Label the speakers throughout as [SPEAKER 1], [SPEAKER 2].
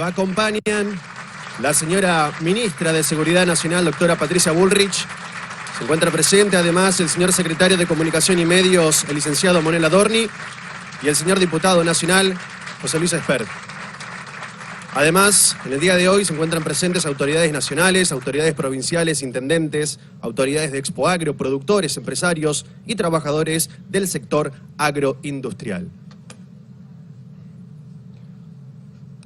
[SPEAKER 1] Lo acompañan la señora ministra de Seguridad Nacional, doctora Patricia Bullrich. Se encuentra presente además el señor secretario de Comunicación y Medios, el licenciado Monel Adorni, y el señor diputado nacional, José Luis Espert. Además, en el día de hoy se encuentran presentes autoridades nacionales, autoridades provinciales, intendentes, autoridades de Expoagro, productores, empresarios y trabajadores del sector agroindustrial.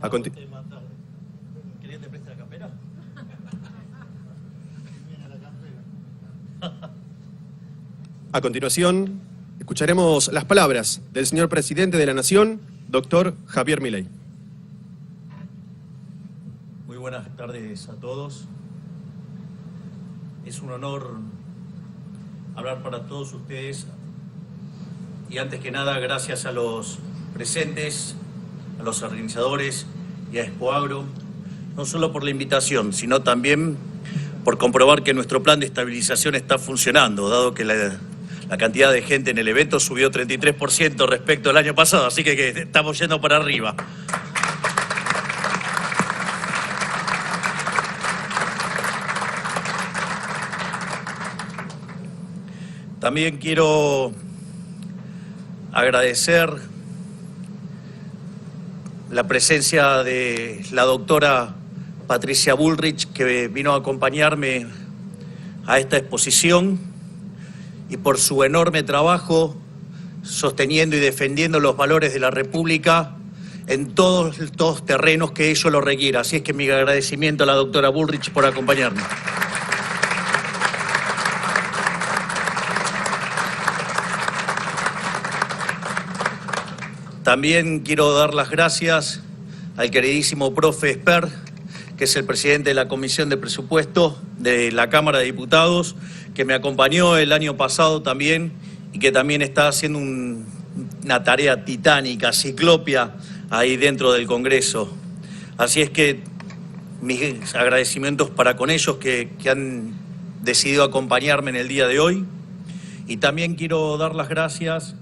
[SPEAKER 2] ¿Querías te preste la campera?
[SPEAKER 1] A continuación, escucharemos las palabras del señor presidente de la Nación, doctor Javier Milei.
[SPEAKER 2] Muy buenas tardes a todos. Es un honor hablar para todos ustedes y antes que nada gracias a los presentes, a los organizadores y a Expoagro, no solo por la invitación, sino también por comprobar que nuestro plan de estabilización está funcionando, dado que la cantidad de gente en el evento subió 33% respecto al año pasado, así que estamos yendo para arriba. También quiero agradecer la presencia de la doctora Patricia Bullrich, que vino a acompañarme a esta exposición, y por su enorme trabajo sosteniendo y defendiendo los valores de la República en todos los terrenos que ello lo requiera. Así es que mi agradecimiento a la doctora Bullrich por acompañarme. También quiero dar las gracias al queridísimo profe Espert, que es el presidente de la Comisión de Presupuesto de la Cámara de Diputados, que me acompañó el año pasado también y que también está haciendo una tarea titánica, ciclopia, ahí dentro del Congreso. Así es que mis agradecimientos para con ellos que han decidido acompañarme en el día de hoy. Y también quiero dar las gracias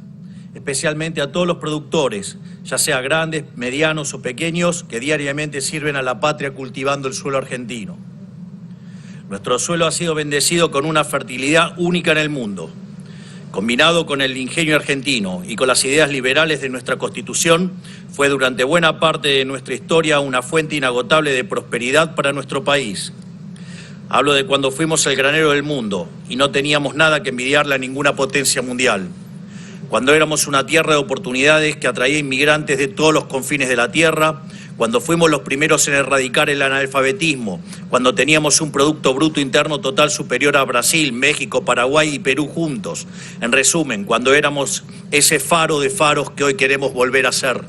[SPEAKER 2] especialmente a todos los productores, ya sea grandes, medianos o pequeños, que diariamente sirven a la patria cultivando el suelo argentino. Nuestro suelo ha sido bendecido con una fertilidad única en el mundo. Combinado con el ingenio argentino y con las ideas liberales de nuestra Constitución, fue durante buena parte de nuestra historia una fuente inagotable de prosperidad para nuestro país. Hablo de cuando fuimos el granero del mundo y no teníamos nada que envidiarle a ninguna potencia mundial. Cuando éramos una tierra de oportunidades que atraía inmigrantes de todos los confines de la tierra, cuando fuimos los primeros en erradicar el analfabetismo, cuando teníamos un Producto Bruto Interno Total superior a Brasil, México, Paraguay y Perú juntos. En resumen, cuando éramos ese faro de faros que hoy queremos volver a ser.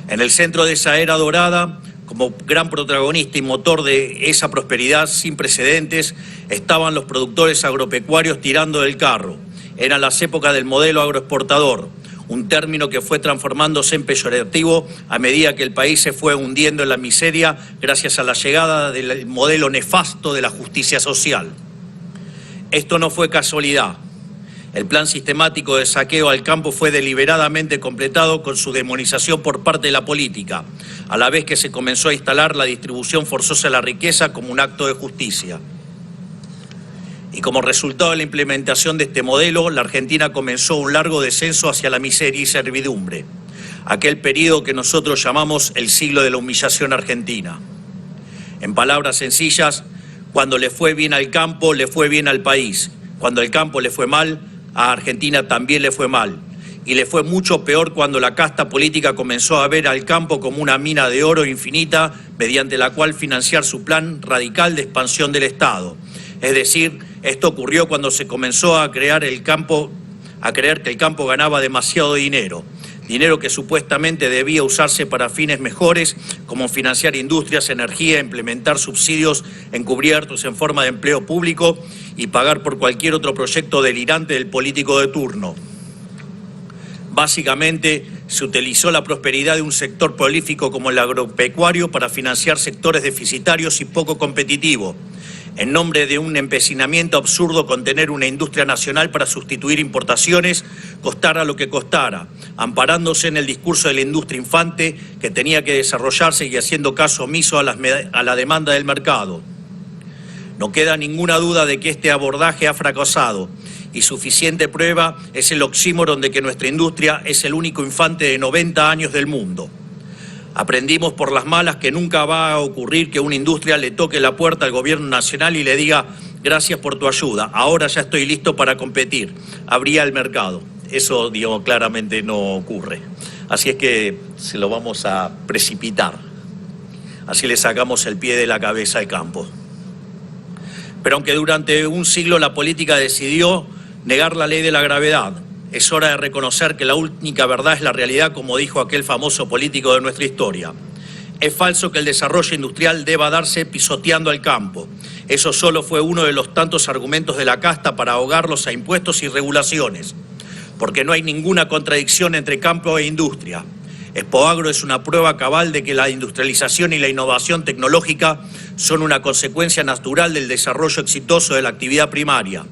[SPEAKER 2] En el centro de esa era dorada, como gran protagonista y motor de esa prosperidad sin precedentes, estaban los productores agropecuarios tirando del carro. Eran las épocas del modelo agroexportador, un término que fue transformándose en peyorativo a medida que el país se fue hundiendo en la miseria gracias a la llegada del modelo nefasto de la justicia social. Esto no fue casualidad. El plan sistemático de saqueo al campo fue deliberadamente completado con su demonización por parte de la política, a la vez que se comenzó a instalar la distribución forzosa de la riqueza como un acto de justicia. Y como resultado de la implementación de este modelo, la Argentina comenzó un largo descenso hacia la miseria y servidumbre, aquel periodo que nosotros llamamos el siglo de la humillación argentina. En palabras sencillas, cuando le fue bien al campo, le fue bien al país. Cuando el campo le fue mal, a Argentina también le fue mal. Y le fue mucho peor cuando la casta política comenzó a ver al campo como una mina de oro infinita, mediante la cual financiar su plan radical de expansión del Estado. Es decir, esto ocurrió cuando se comenzó a creer que el campo ganaba demasiado dinero que supuestamente debía usarse para fines mejores, como financiar industrias, energía, implementar subsidios encubiertos en forma de empleo público y pagar por cualquier otro proyecto delirante del político de turno. Básicamente, se utilizó la prosperidad de un sector prolífico como el agropecuario para financiar sectores deficitarios y poco competitivos, en nombre de un empecinamiento absurdo con tener una industria nacional para sustituir importaciones costara lo que costara, amparándose en el discurso de la industria infante que tenía que desarrollarse y haciendo caso omiso a la demanda del mercado. No queda ninguna duda de que este abordaje ha fracasado y suficiente prueba es el oxímoron de que nuestra industria es el único infante de 90 años del mundo. Aprendimos por las malas que nunca va a ocurrir que una industria le toque la puerta al gobierno nacional y le diga gracias por tu ayuda, ahora ya estoy listo para competir, abría el mercado. Eso, digamos, claramente no ocurre. Así es que se lo vamos a precipitar. Así le sacamos el pie de la cabeza al campo. Pero aunque durante un siglo la política decidió negar la ley de la gravedad, es hora de reconocer que la única verdad es la realidad, como dijo aquel famoso político de nuestra historia. Es falso que el desarrollo industrial deba darse pisoteando al campo. Eso solo fue uno de los tantos argumentos de la casta para ahogarlos a impuestos y regulaciones, porque no hay ninguna contradicción entre campo e industria. Expoagro es una prueba cabal de que la industrialización y la innovación tecnológica son una consecuencia natural del desarrollo exitoso de la actividad primaria.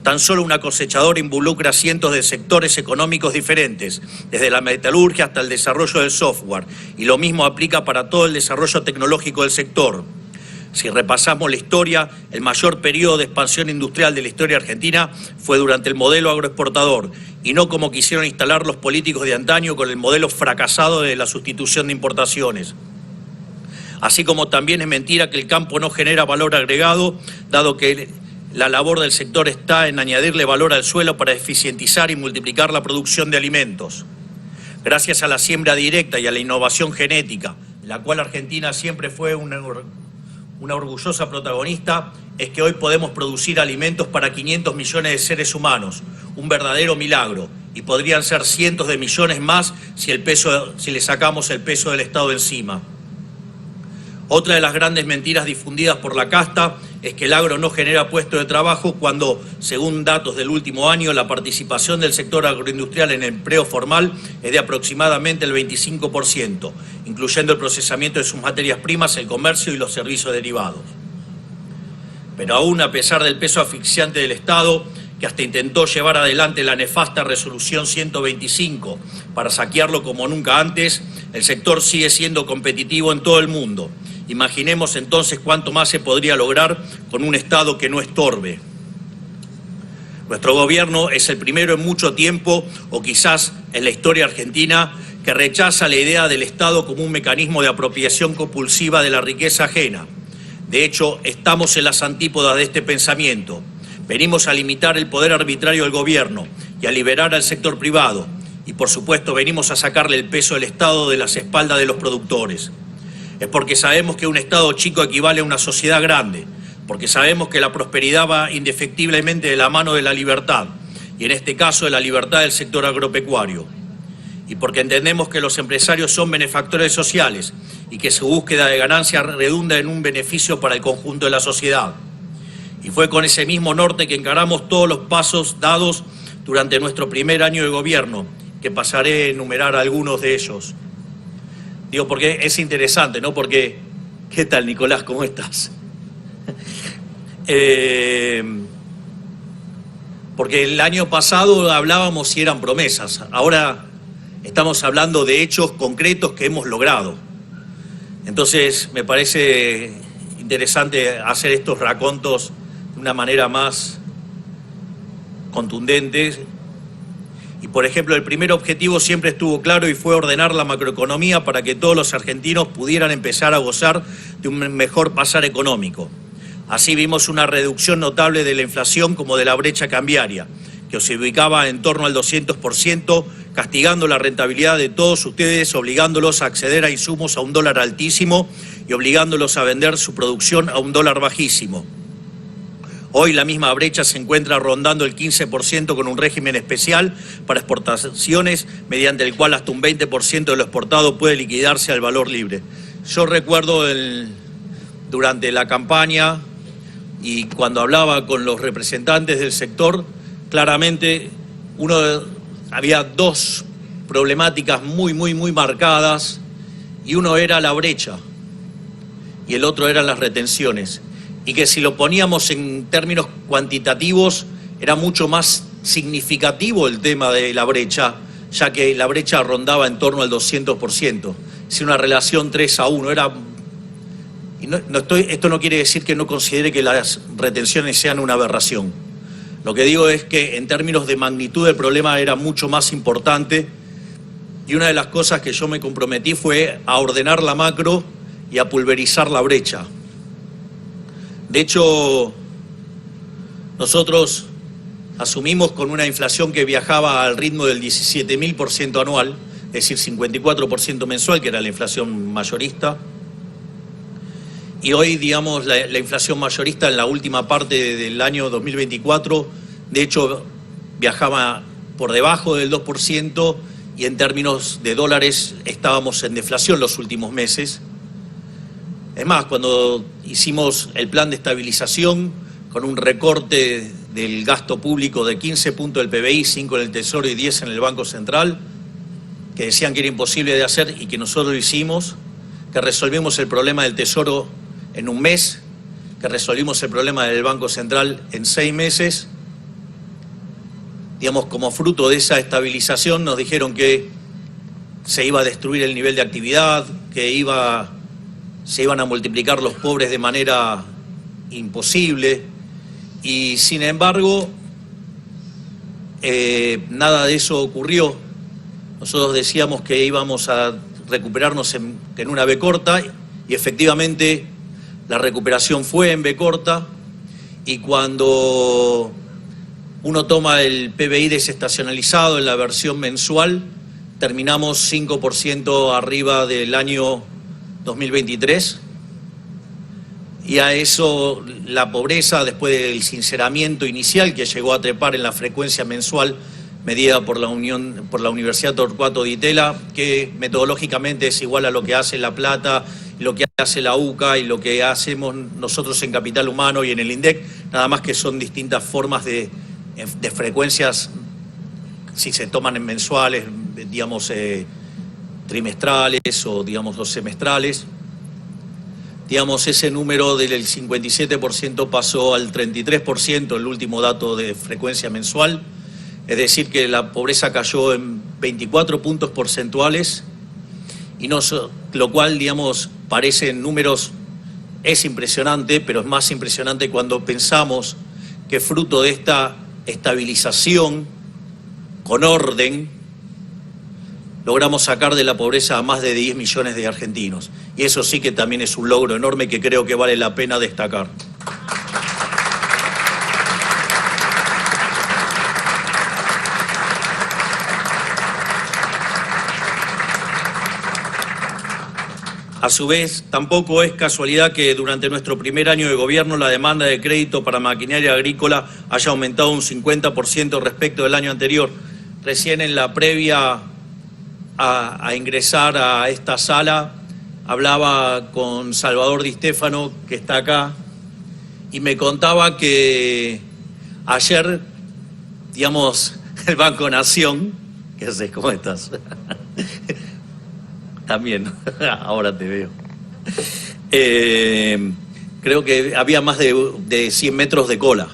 [SPEAKER 2] Tan solo una cosechadora involucra cientos de sectores económicos diferentes, desde la metalurgia hasta el desarrollo del software, y lo mismo aplica para todo el desarrollo tecnológico del sector. Si repasamos la historia, el mayor periodo de expansión industrial de la historia argentina fue durante el modelo agroexportador, y no como quisieron instalar los políticos de antaño con el modelo fracasado de la sustitución de importaciones. Así como también es mentira que el campo no genera valor agregado, dado que la labor del sector está en añadirle valor al suelo para eficientizar y multiplicar la producción de alimentos. Gracias a la siembra directa y a la innovación genética, en la cual Argentina siempre fue una orgullosa protagonista, es que hoy podemos producir alimentos para 500 millones de seres humanos, un verdadero milagro, y podrían ser cientos de millones más si le sacamos el peso del Estado encima. Otra de las grandes mentiras difundidas por la casta es que el agro no genera puestos de trabajo cuando, según datos del último año, la participación del sector agroindustrial en el empleo formal es de aproximadamente el 25%, incluyendo el procesamiento de sus materias primas, el comercio y los servicios derivados. Pero aún a pesar del peso asfixiante del Estado, que hasta intentó llevar adelante la nefasta resolución 125 para saquearlo como nunca antes, el sector sigue siendo competitivo en todo el mundo. Imaginemos entonces cuánto más se podría lograr con un Estado que no estorbe. Nuestro gobierno es el primero en mucho tiempo, o quizás en la historia argentina, que rechaza la idea del Estado como un mecanismo de apropiación compulsiva de la riqueza ajena. De hecho, estamos en las antípodas de este pensamiento. Venimos a limitar el poder arbitrario del gobierno y a liberar al sector privado. Y por supuesto venimos a sacarle el peso del Estado de las espaldas de los productores. Es porque sabemos que un Estado chico equivale a una sociedad grande, porque sabemos que la prosperidad va indefectiblemente de la mano de la libertad, y en este caso de la libertad del sector agropecuario. Y porque entendemos que los empresarios son benefactores sociales y que su búsqueda de ganancia redunda en un beneficio para el conjunto de la sociedad. Y fue con ese mismo norte que encaramos todos los pasos dados durante nuestro primer año de gobierno, que pasaré a enumerar algunos de ellos. Digo, porque es interesante, ¿no? Porque, ¿qué tal, Nicolás? ¿Cómo estás? Porque el año pasado hablábamos si eran promesas. Ahora estamos hablando de hechos concretos que hemos logrado. Entonces, me parece interesante hacer estos racontos de una manera más contundente. Y, por ejemplo, el primer objetivo siempre estuvo claro y fue ordenar la macroeconomía para que todos los argentinos pudieran empezar a gozar de un mejor pasar económico. Así vimos una reducción notable de la inflación como de la brecha cambiaria, que se ubicaba en torno al 200%, castigando la rentabilidad de todos ustedes, obligándolos a acceder a insumos a un dólar altísimo y obligándolos a vender su producción a un dólar bajísimo. Hoy la misma brecha se encuentra rondando el 15% con un régimen especial para exportaciones, mediante el cual hasta un 20% de lo exportado puede liquidarse al valor libre. Yo recuerdo durante la campaña y cuando hablaba con los representantes del sector, claramente había dos problemáticas muy marcadas, y uno era la brecha y el otro eran las retenciones. Y que si lo poníamos en términos cuantitativos era mucho más significativo el tema de la brecha, ya que la brecha rondaba en torno al 200%. Es una relación 3-1. Esto no quiere decir que no considere que las retenciones sean una aberración. Lo que digo es que en términos de magnitud el problema era mucho más importante, y una de las cosas que yo me comprometí fue a ordenar la macro y a pulverizar la brecha. De hecho, nosotros asumimos con una inflación que viajaba al ritmo del 17.000% anual, es decir, 54% mensual, que era la inflación mayorista. Y hoy, digamos, la inflación mayorista en la última parte del año 2024, de hecho, viajaba por debajo del 2%, y en términos de dólares estábamos en deflación los últimos meses. Es más, cuando hicimos el plan de estabilización con un recorte del gasto público de 15 puntos del PBI, 5 en el Tesoro y 10 en el Banco Central, que decían que era imposible de hacer y que nosotros lo hicimos, que resolvimos el problema del Tesoro en un mes, que resolvimos el problema del Banco Central en 6 meses, digamos, como fruto de esa estabilización nos dijeron que se iba a destruir el nivel de actividad, que se iban a multiplicar los pobres de manera imposible, y sin embargo nada de eso ocurrió. Nosotros decíamos que íbamos a recuperarnos en una V corta, y efectivamente la recuperación fue en V corta, y cuando uno toma el PBI desestacionalizado en la versión mensual, terminamos 5% arriba del año 2023, y a eso la pobreza, después del sinceramiento inicial que llegó a trepar en la frecuencia mensual medida por la Universidad Torcuato Di Tella, que metodológicamente es igual a lo que hace La Plata, lo que hace la UCA y lo que hacemos nosotros en Capital Humano y en el INDEC, nada más que son distintas formas de frecuencias, si se toman en mensuales, digamos, trimestrales o, digamos, los semestrales. Digamos, ese número del 57% pasó al 33%, el último dato de frecuencia mensual. Es decir, que la pobreza cayó en 24 puntos porcentuales, y lo cual, digamos, parece en números, es impresionante, pero es más impresionante cuando pensamos que fruto de esta estabilización con orden logramos sacar de la pobreza a más de 10 millones de argentinos. Y eso sí que también es un logro enorme que creo que vale la pena destacar. A su vez, tampoco es casualidad que durante nuestro primer año de gobierno la demanda de crédito para maquinaria agrícola haya aumentado un 50% respecto del año anterior. Recién en la previa a ingresar a esta sala hablaba con Salvador Di Stefano, que está acá, y me contaba que ayer, digamos, el Banco Nación, ¿qué haces? ¿Cómo estás? También, ahora te veo. Creo que había más de 100 metros de cola.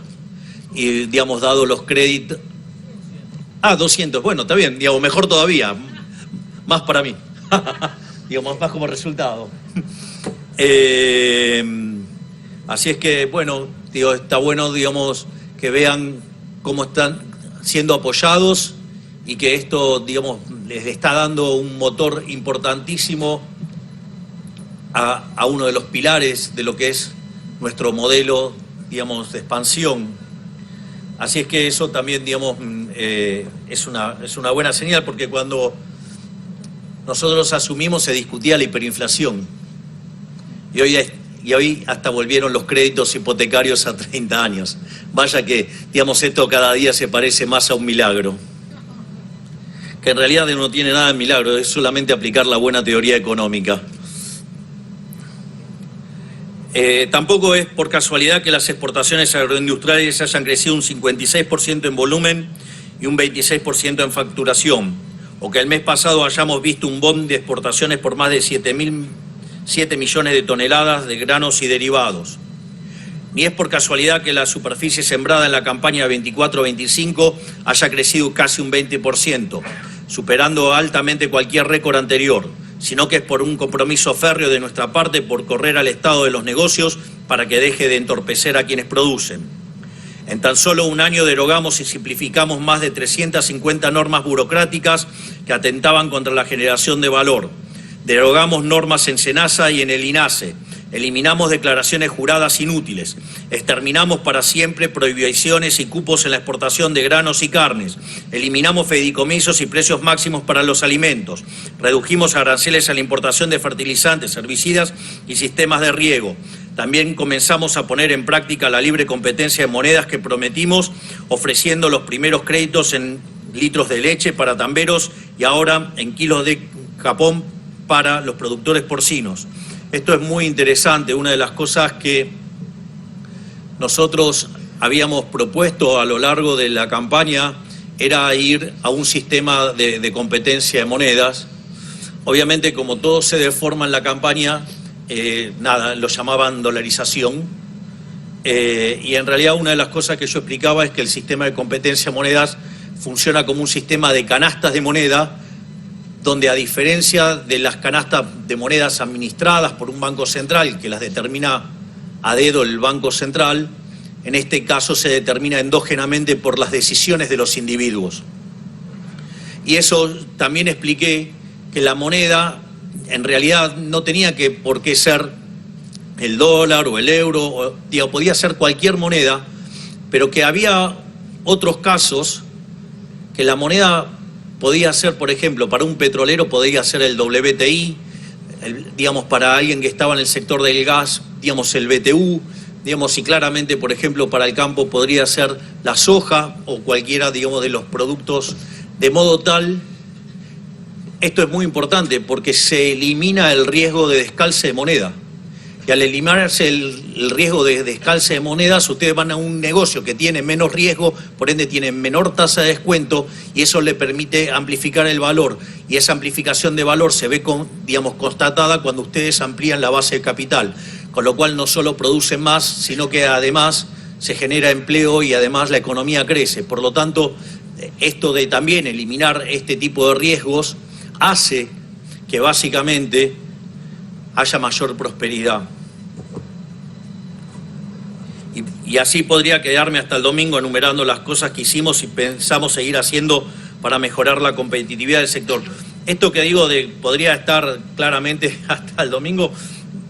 [SPEAKER 2] Y, digamos, dado los créditos... 200, bueno, está bien, digamos, mejor todavía. Más para mí. Digamos, más como resultado. Así es que, bueno, digo, está bueno, digamos, que vean cómo están siendo apoyados y que esto, digamos, les está dando un motor importantísimo a uno de los pilares de lo que es nuestro modelo, digamos, de expansión. Así es que eso también, digamos, es una buena señal, porque cuando nosotros asumimos se discutía la hiperinflación y hoy hasta volvieron los créditos hipotecarios a 30 años. Vaya que, digamos, esto cada día se parece más a un milagro, que en realidad no tiene nada de milagro, es solamente aplicar la buena teoría económica. Tampoco es por casualidad que las exportaciones agroindustriales hayan crecido un 56% en volumen y un 26% en facturación, o que el mes pasado hayamos visto un boom de exportaciones por más de 7 millones de toneladas de granos y derivados. Ni es por casualidad que la superficie sembrada en la campaña 24-25 haya crecido casi un 20%, superando altamente cualquier récord anterior, sino que es por un compromiso férreo de nuestra parte por correr al estado de los negocios para que deje de entorpecer a quienes producen. En tan solo un año derogamos y simplificamos más de 350 normas burocráticas que atentaban contra la generación de valor. Derogamos normas en SENASA y en el INASE. Eliminamos declaraciones juradas inútiles, exterminamos para siempre prohibiciones y cupos en la exportación de granos y carnes, eliminamos fideicomisos y precios máximos para los alimentos, redujimos aranceles a la importación de fertilizantes, herbicidas y sistemas de riego. También comenzamos a poner en práctica la libre competencia de monedas que prometimos, ofreciendo los primeros créditos en litros de leche para tamberos y ahora en kilos de capón para los productores porcinos. Esto es muy interesante. Una de las cosas que nosotros habíamos propuesto a lo largo de la campaña era ir a un sistema de competencia de monedas. Obviamente, como todo se deforma en la campaña, lo llamaban dolarización. Y en realidad una de las cosas que yo explicaba es que el sistema de competencia de monedas funciona como un sistema de canastas de moneda, donde a diferencia de las canastas de monedas administradas por un banco central, que las determina a dedo el Banco Central, en este caso se determina endógenamente por las decisiones de los individuos. Y eso también expliqué que la moneda en realidad no tenía por qué ser el dólar o el euro, podía ser cualquier moneda, pero que había otros casos que la moneda podía ser, por ejemplo, para un petrolero podía ser el WTI, para alguien que estaba en el sector del gas, el BTU, y claramente, por ejemplo, para el campo podría ser la soja o cualquiera, de los productos, de modo tal, esto es muy importante porque se elimina el riesgo de descalce de moneda. Y al eliminarse el riesgo de descalce de monedas, ustedes van a un negocio que tiene menos riesgo, por ende tiene menor tasa de descuento y eso le permite amplificar el valor. Y esa amplificación de valor se ve, constatada cuando ustedes amplían la base de capital. Con lo cual no solo producen más, sino que además se genera empleo y además la economía crece. Por lo tanto, esto de también eliminar este tipo de riesgos hace que básicamente haya mayor prosperidad. Y así podría quedarme hasta el domingo enumerando las cosas que hicimos y pensamos seguir haciendo para mejorar la competitividad del sector. Esto que digo de podría estar claramente hasta el domingo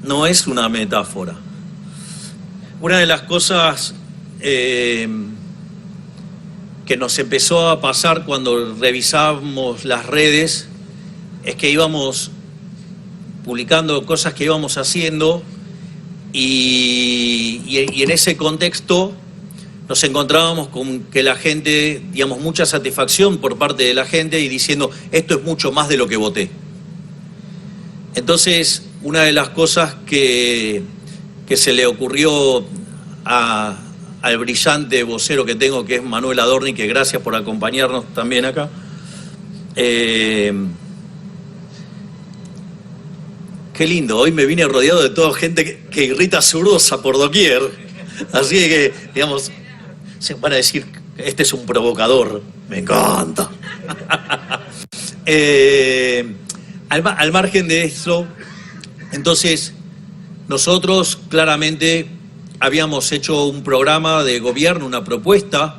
[SPEAKER 2] no es una metáfora. Una de las cosas que nos empezó a pasar cuando revisábamos las redes es que íbamos publicando cosas que íbamos haciendo y en ese contexto nos encontrábamos con que la gente, mucha satisfacción por parte de la gente y diciendo, esto es mucho más de lo que voté. Entonces, una de las cosas que se le ocurrió al brillante vocero que tengo, que es Manuel Adorni, que gracias por acompañarnos también acá, qué lindo, hoy me vine rodeado de toda gente que irrita zurdosa por doquier. Así que, se van a decir, este es un provocador. Me encanta. Al margen de eso, entonces, nosotros claramente habíamos hecho un programa de gobierno, una propuesta,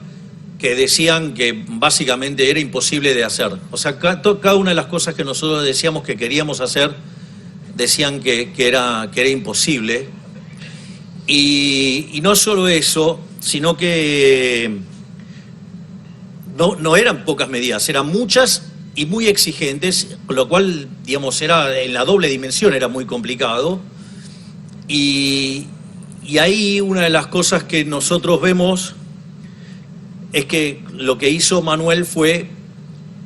[SPEAKER 2] que decían que básicamente era imposible de hacer. O sea, cada una de las cosas que nosotros decíamos que queríamos hacer, decían que era imposible. Y no solo eso, sino que no eran pocas medidas, eran muchas y muy exigentes, con lo cual, era en la doble dimensión, era muy complicado. Y ahí una de las cosas que nosotros vemos es que lo que hizo Manuel fue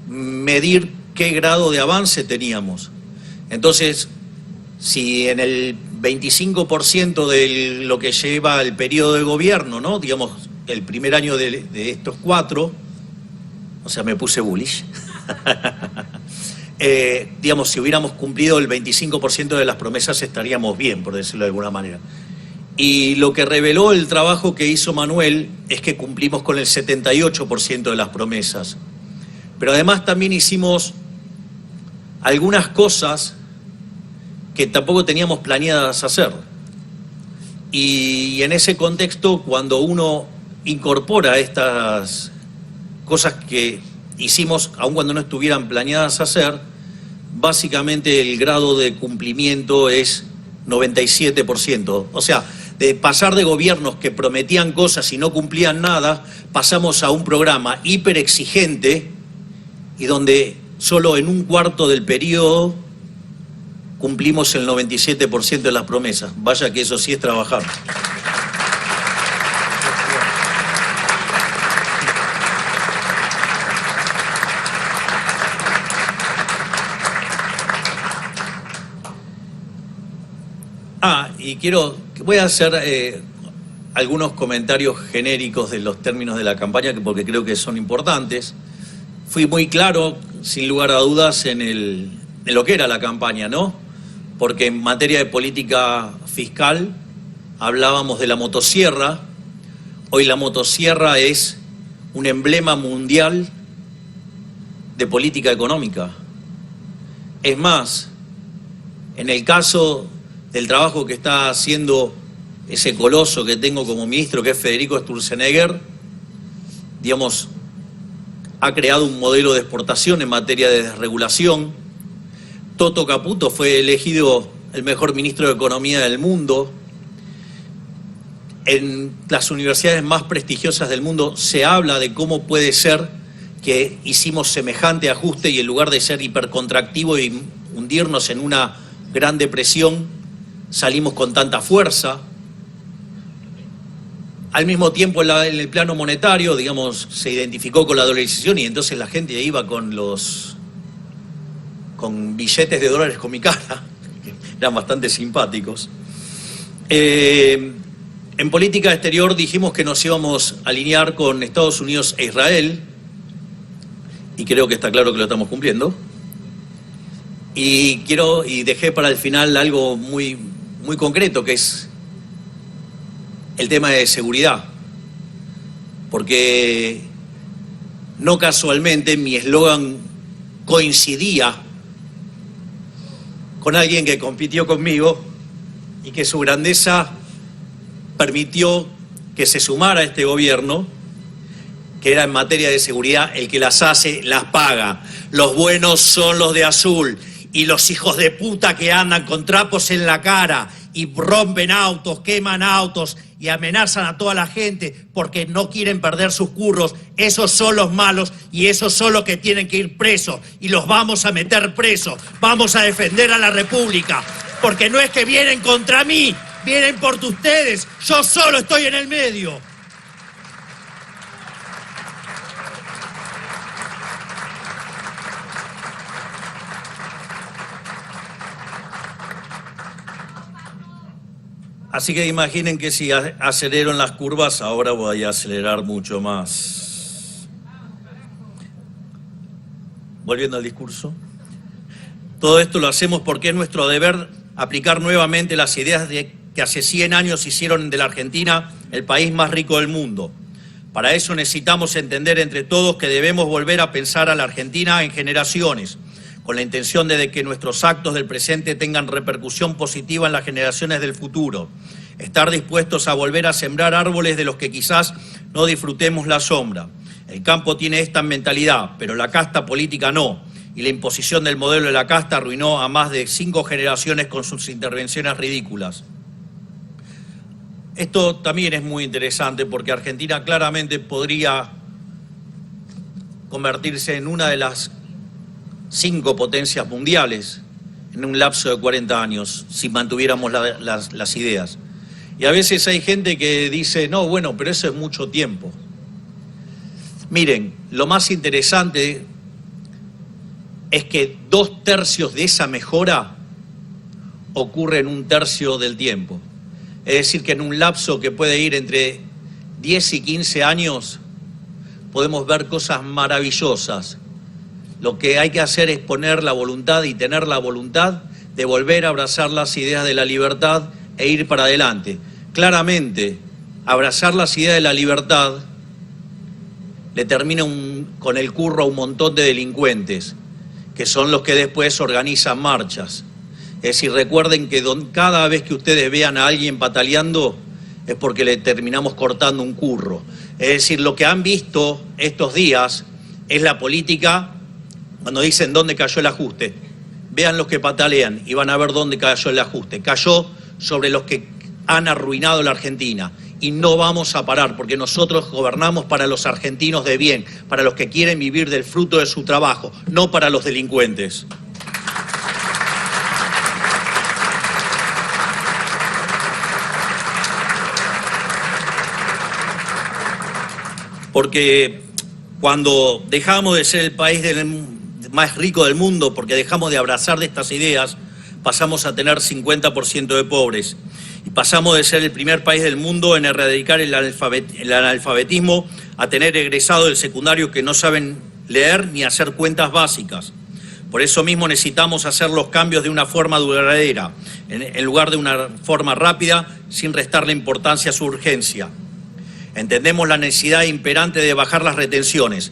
[SPEAKER 2] medir qué grado de avance teníamos. Entonces, si en el 25% de lo que lleva el periodo de gobierno, ¿no? El primer año de estos 4, o sea, me puse bullish. Si hubiéramos cumplido el 25% de las promesas estaríamos bien, por decirlo de alguna manera. Y lo que reveló el trabajo que hizo Manuel es que cumplimos con el 78% de las promesas. Pero además también hicimos algunas cosas que tampoco teníamos planeadas hacer. Y en ese contexto, cuando uno incorpora estas cosas que hicimos, aun cuando no estuvieran planeadas hacer, básicamente el grado de cumplimiento es 97%. O sea, de pasar de gobiernos que prometían cosas y no cumplían nada, pasamos a un programa hiper exigente y donde solo en un cuarto del periodo cumplimos el 97% de las promesas. Vaya que eso sí es trabajar. Y voy a hacer algunos comentarios genéricos de los términos de la campaña, porque creo que son importantes. Fui muy claro, sin lugar a dudas, en lo que era la campaña, ¿no? Porque en materia de política fiscal hablábamos de la motosierra. Hoy la motosierra es un emblema mundial de política económica. Es más, en el caso del trabajo que está haciendo ese coloso que tengo como ministro, que es Federico Sturzenegger, digamos, ha creado un modelo de exportación en materia de desregulación. Toto Caputo fue elegido el mejor ministro de Economía del mundo. En las universidades más prestigiosas del mundo se habla de cómo puede ser que hicimos semejante ajuste y en lugar de ser hipercontractivo y hundirnos en una gran depresión, salimos con tanta fuerza. Al mismo tiempo, en el plano monetario, digamos, se identificó con la dolarización y entonces la gente iba con billetes de dólares con mi cara, que eran bastante simpáticos. En política exterior dijimos que nos íbamos a alinear con Estados Unidos e Israel, y creo que está claro que lo estamos cumpliendo. Y dejé para el final algo muy, muy concreto, que es el tema de seguridad. Porque no casualmente mi eslogan coincidía con alguien que compitió conmigo y que su grandeza permitió que se sumara a este gobierno, que era en materia de seguridad: el que las hace, las paga. Los buenos son los de azul. Y los hijos de puta que andan con trapos en la cara y rompen autos, queman autos y amenazan a toda la gente porque no quieren perder sus curros, esos son los malos y esos son los que tienen que ir presos. Y los vamos a meter presos. Vamos a defender a la República. Porque no es que vienen contra mí, vienen por ustedes. Yo solo estoy en el medio. Así que imaginen que si acelero en las curvas, ahora voy a acelerar mucho más. Volviendo al discurso. Todo esto lo hacemos porque es nuestro deber aplicar nuevamente las ideas que hace 100 años hicieron de la Argentina el país más rico del mundo. Para eso necesitamos entender entre todos que debemos volver a pensar a la Argentina en generaciones, con la intención de que nuestros actos del presente tengan repercusión positiva en las generaciones del futuro. Estar dispuestos a volver a sembrar árboles de los que quizás no disfrutemos la sombra. El campo tiene esta mentalidad, pero la casta política no. Y la imposición del modelo de la casta arruinó a más de 5 generaciones con sus intervenciones ridículas. Esto también es muy interesante porque Argentina claramente podría convertirse en una de las 5 potencias mundiales en un lapso de 40 años, si mantuviéramos las ideas. Y a veces hay gente que dice, no, bueno, pero eso es mucho tiempo. Miren, lo más interesante es que 2/3 de esa mejora ocurre en 1/3 del tiempo. Es decir, que en un lapso que puede ir entre 10 y 15 años, podemos ver cosas maravillosas. Lo que hay que hacer es poner la voluntad y tener la voluntad de volver a abrazar las ideas de la libertad e ir para adelante. claramente, abrazar las ideas de la libertad le termina con el curro a un montón de delincuentes, que son los que después organizan marchas. Es decir, recuerden que cada vez que ustedes vean a alguien pataleando es porque le terminamos cortando un curro. Es decir, lo que han visto estos días es la política cuando dicen dónde cayó el ajuste. Vean los que patalean y van a ver dónde cayó el ajuste. Cayó sobre los que han arruinado la Argentina. Y no vamos a parar, porque nosotros gobernamos para los argentinos de bien, para los que quieren vivir del fruto de su trabajo, no para los delincuentes. Porque cuando dejamos de ser el país más rico del mundo, porque dejamos de abrazar de estas ideas, pasamos a tener 50% de pobres. Y pasamos de ser el primer país del mundo en erradicar el analfabetismo a tener egresados del secundario que no saben leer ni hacer cuentas básicas. Por eso mismo necesitamos hacer los cambios de una forma duradera, en lugar de una forma rápida, sin restarle importancia a su urgencia. Entendemos la necesidad imperante de bajar las retenciones,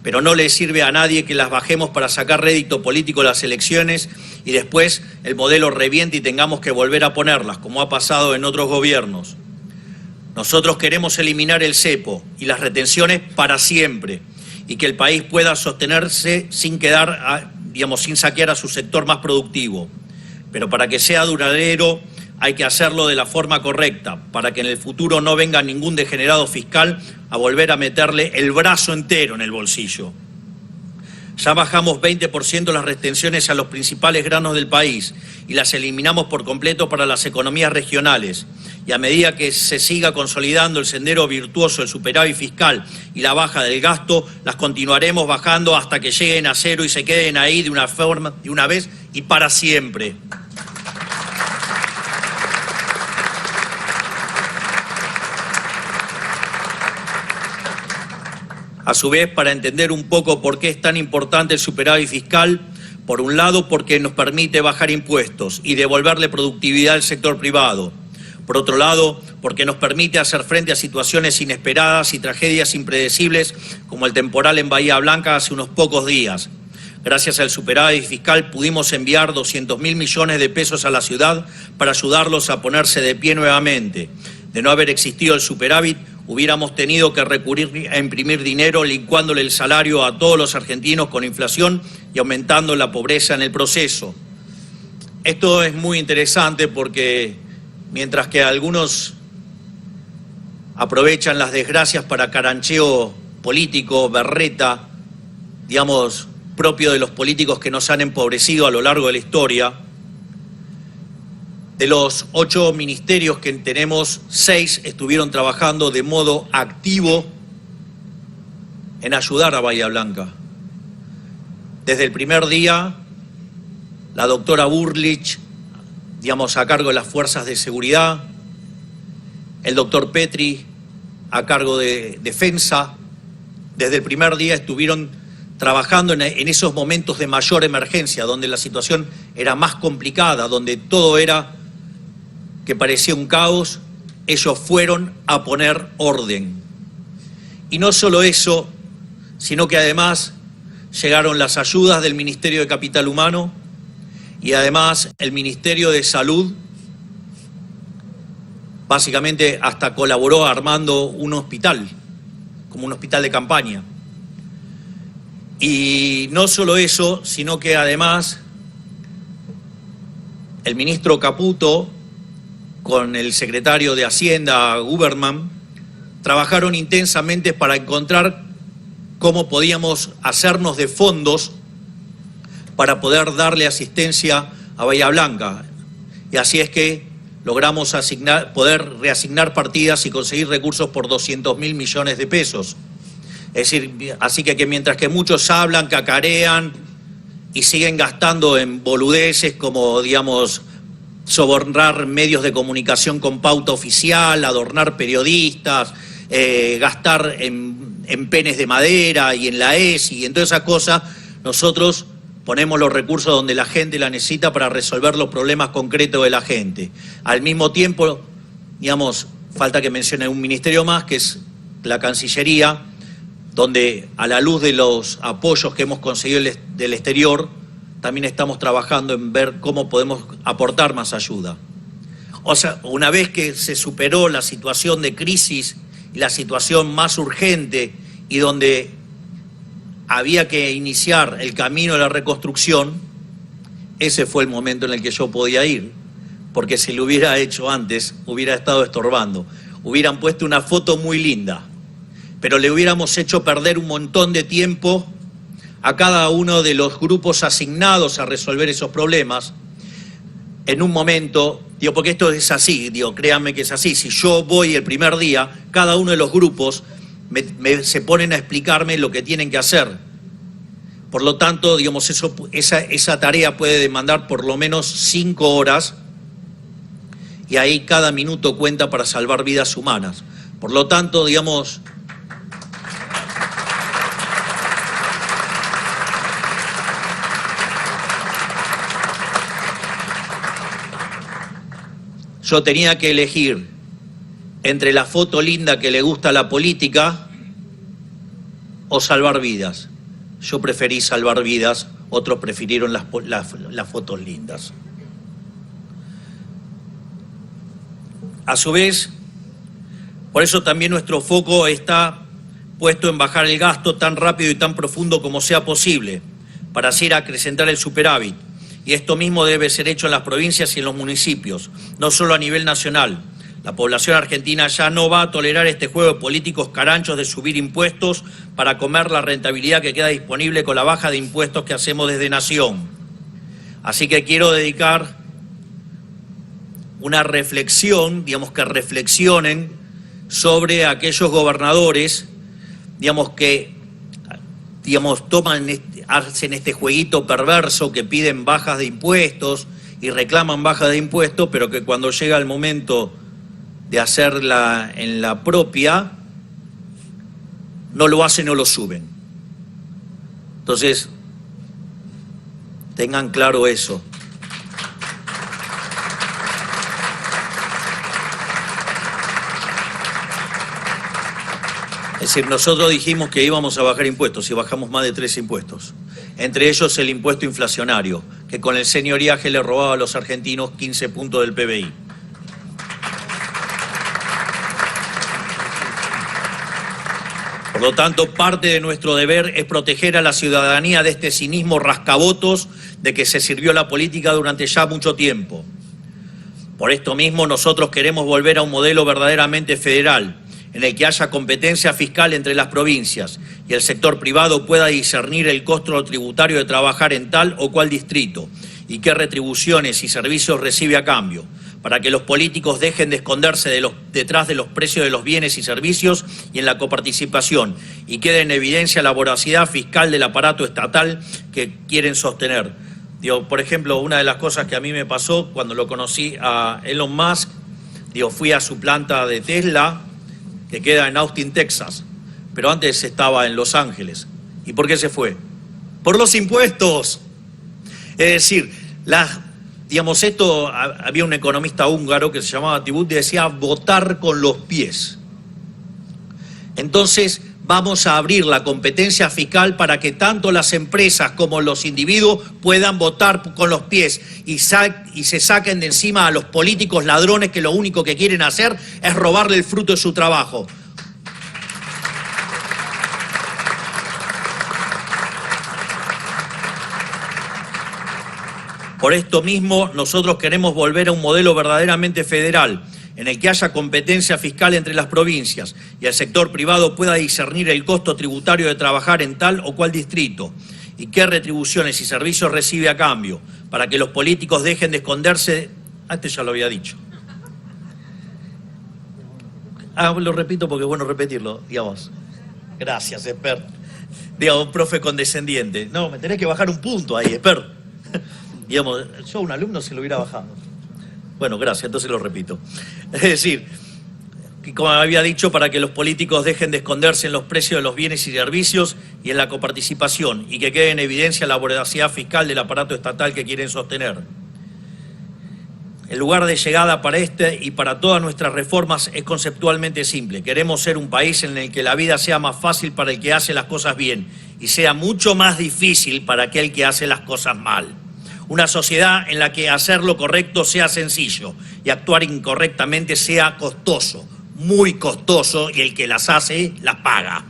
[SPEAKER 2] pero no le sirve a nadie que las bajemos para sacar rédito político de las elecciones y después el modelo reviente y tengamos que volver a ponerlas, como ha pasado en otros gobiernos. Nosotros queremos eliminar el cepo y las retenciones para siempre y que el país pueda sostenerse sin sin saquear a su sector más productivo. Pero para que sea duradero hay que hacerlo de la forma correcta, para que en el futuro no venga ningún degenerado fiscal a volver a meterle el brazo entero en el bolsillo. Ya bajamos 20% las retenciones a los principales granos del país y las eliminamos por completo para las economías regionales. Y a medida que se siga consolidando el sendero virtuoso del superávit fiscal y la baja del gasto, las continuaremos bajando hasta que lleguen a cero y se queden ahí de una vez y para siempre. A su vez, para entender un poco por qué es tan importante el superávit fiscal, por un lado, porque nos permite bajar impuestos y devolverle productividad al sector privado. Por otro lado, porque nos permite hacer frente a situaciones inesperadas y tragedias impredecibles como el temporal en Bahía Blanca hace unos pocos días. Gracias al superávit fiscal pudimos enviar 200.000 millones de pesos a la ciudad para ayudarlos a ponerse de pie nuevamente. De no haber existido el superávit, hubiéramos tenido que recurrir a imprimir dinero licuándole el salario a todos los argentinos con inflación y aumentando la pobreza en el proceso. Esto es muy interesante porque mientras que algunos aprovechan las desgracias para carancheo político, berreta, digamos, propio de los políticos que nos han empobrecido a lo largo de la historia, de los 8 ministerios que tenemos, 6 estuvieron trabajando de modo activo en ayudar a Bahía Blanca. Desde el primer día, la doctora Bullrich, a cargo de las fuerzas de seguridad, el doctor Petri, a cargo de defensa, desde el primer día estuvieron trabajando en esos momentos de mayor emergencia, donde la situación era más complicada, donde todo era que parecía un caos. Ellos fueron a poner orden. Y no solo eso, sino que además llegaron las ayudas del Ministerio de Capital Humano y además el Ministerio de Salud, básicamente hasta colaboró armando un hospital, como un hospital de campaña. Y no solo eso, sino que además el ministro Caputo con el secretario de Hacienda, Guberman, trabajaron intensamente para encontrar cómo podíamos hacernos de fondos para poder darle asistencia a Bahía Blanca. Y así es que logramos poder reasignar partidas y conseguir recursos por 200.000 millones de pesos. Es decir, así que mientras que muchos hablan, cacarean y siguen gastando en boludeces como, sobornar medios de comunicación con pauta oficial, adornar periodistas, gastar en penes de madera y en la ESI y en todas esas cosas, nosotros ponemos los recursos donde la gente la necesita para resolver los problemas concretos de la gente. Al mismo tiempo, digamos, falta que mencione un ministerio más, que es la Cancillería, donde a la luz de los apoyos que hemos conseguido del exterior, también estamos trabajando en ver cómo podemos aportar más ayuda. O sea, una vez que se superó la situación de crisis y la situación más urgente y donde había que iniciar el camino de la reconstrucción, ese fue el momento en el que yo podía ir, porque si lo hubiera hecho antes, hubiera estado estorbando. Hubieran puesto una foto muy linda, pero le hubiéramos hecho perder un montón de tiempo a cada uno de los grupos asignados a resolver esos problemas en un momento, digo, porque esto es así, digo, créanme que es así. Si yo voy el primer día, cada uno de los grupos se ponen a explicarme lo que tienen que hacer. Por lo tanto, digamos, esa tarea puede demandar por lo menos 5 horas y ahí cada minuto cuenta para salvar vidas humanas. Por lo tanto, digamos, yo tenía que elegir entre la foto linda que le gusta a la política o salvar vidas. Yo preferí salvar vidas, otros prefirieron las fotos lindas. A su vez, por eso también nuestro foco está puesto en bajar el gasto tan rápido y tan profundo como sea posible, para así acrecentar el superávit. Y esto mismo debe ser hecho en las provincias y en los municipios, no solo a nivel nacional. La población argentina ya no va a tolerar este juego de políticos caranchos de subir impuestos para comer la rentabilidad que queda disponible con la baja de impuestos que hacemos desde Nación. Así que quiero dedicar una reflexión, digamos, que reflexionen sobre aquellos gobernadores, digamos, que hacen este jueguito perverso, que piden bajas de impuestos y reclaman bajas de impuestos, pero que cuando llega el momento de hacerla en la propia, no lo hacen o lo suben. Entonces, tengan claro eso. Es decir, nosotros dijimos que íbamos a bajar impuestos y bajamos más de 3 impuestos. Entre ellos el impuesto inflacionario, que con el señoriaje le robaba a los argentinos 15 puntos del PBI. Por lo tanto, parte de nuestro deber es proteger a la ciudadanía de este cinismo rascabotos de que se sirvió la política durante ya mucho tiempo. Por esto mismo, nosotros queremos volver a un modelo verdaderamente federal, en el que haya competencia fiscal entre las provincias y el sector privado pueda discernir el costo tributario de trabajar en tal o cual distrito y qué retribuciones y servicios recibe a cambio, para que los políticos dejen de esconderse detrás de los precios de los bienes y servicios y en la coparticipación, y quede en evidencia la voracidad fiscal del aparato estatal que quieren sostener. Digo, por ejemplo, una de las cosas que a mí me pasó cuando lo conocí a Elon Musk, digo, fui a su planta de Tesla, que queda en Austin, Texas, pero antes estaba en Los Ángeles. ¿Y por qué se fue? Por los impuestos. Es decir, había un economista húngaro que se llamaba Tibut y decía votar con los pies. Entonces vamos a abrir la competencia fiscal para que tanto las empresas como los individuos puedan votar con los pies y se saquen de encima a los políticos ladrones que lo único que quieren hacer es robarle el fruto de su trabajo. Por esto mismo, nosotros queremos volver a un modelo verdaderamente federal, en el que haya competencia fiscal entre las provincias y el sector privado pueda discernir el costo tributario de trabajar en tal o cual distrito y qué retribuciones y servicios recibe a cambio, para que los políticos dejen de esconderse. Antes ya lo había dicho. Lo repito porque es bueno repetirlo, digamos. Gracias, Esper. Digamos, profe condescendiente. No, me tenés que bajar un punto ahí, Esper. Digamos, yo a un alumno se lo hubiera bajado. Bueno, gracias, entonces lo repito. Es decir, que como había dicho, para que los políticos dejen de esconderse en los precios de los bienes y servicios y en la coparticipación, y que quede en evidencia la voracidad fiscal del aparato estatal que quieren sostener. El lugar de llegada para este y para todas nuestras reformas es conceptualmente simple. Queremos ser un país en el que la vida sea más fácil para el que hace las cosas bien y sea mucho más difícil para aquel que hace las cosas mal. Una sociedad en la que hacer lo correcto sea sencillo y actuar incorrectamente sea costoso, muy costoso, y el que las hace las paga.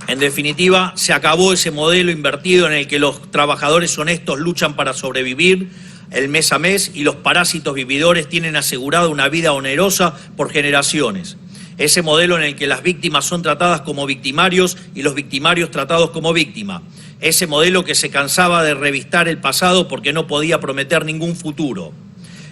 [SPEAKER 2] En definitiva, se acabó ese modelo invertido en el que los trabajadores honestos luchan para sobrevivir el mes a mes y los parásitos vividores tienen asegurada una vida onerosa por generaciones. Ese modelo en el que las víctimas son tratadas como victimarios y los victimarios tratados como víctimas. Ese modelo que se cansaba de revistar el pasado porque no podía prometer ningún futuro.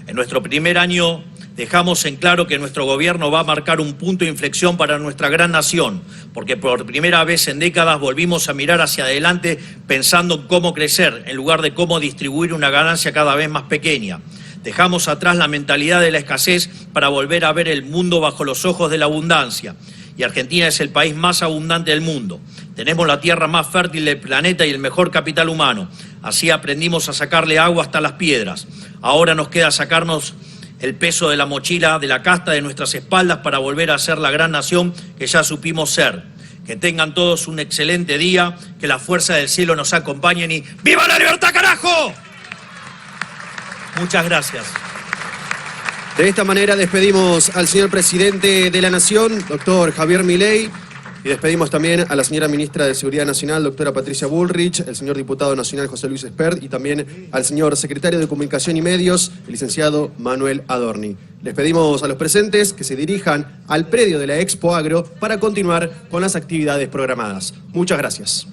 [SPEAKER 2] En nuestro primer año dejamos en claro que nuestro gobierno va a marcar un punto de inflexión para nuestra gran nación, porque por primera vez en décadas volvimos a mirar hacia adelante pensando en cómo crecer, en lugar de cómo distribuir una ganancia cada vez más pequeña. Dejamos atrás la mentalidad de la escasez para volver a ver el mundo bajo los ojos de la abundancia. Y Argentina es el país más abundante del mundo. Tenemos la tierra más fértil del planeta y el mejor capital humano. Así aprendimos a sacarle agua hasta las piedras. Ahora nos queda sacarnos el peso de la mochila, de la casta de nuestras espaldas para volver a ser la gran nación que ya supimos ser. Que tengan todos un excelente día, que la fuerza del cielo nos acompañen y ¡viva la libertad, carajo! Muchas gracias.
[SPEAKER 1] De esta manera despedimos al señor presidente de la Nación, doctor Javier Milei, y despedimos también a la señora ministra de Seguridad Nacional, doctora Patricia Bullrich, el señor diputado nacional José Luis Espert y también al señor secretario de Comunicación y Medios, el licenciado Manuel Adorni. Les pedimos a los presentes que se dirijan al predio de la Expo Agro para continuar con las actividades programadas. Muchas gracias.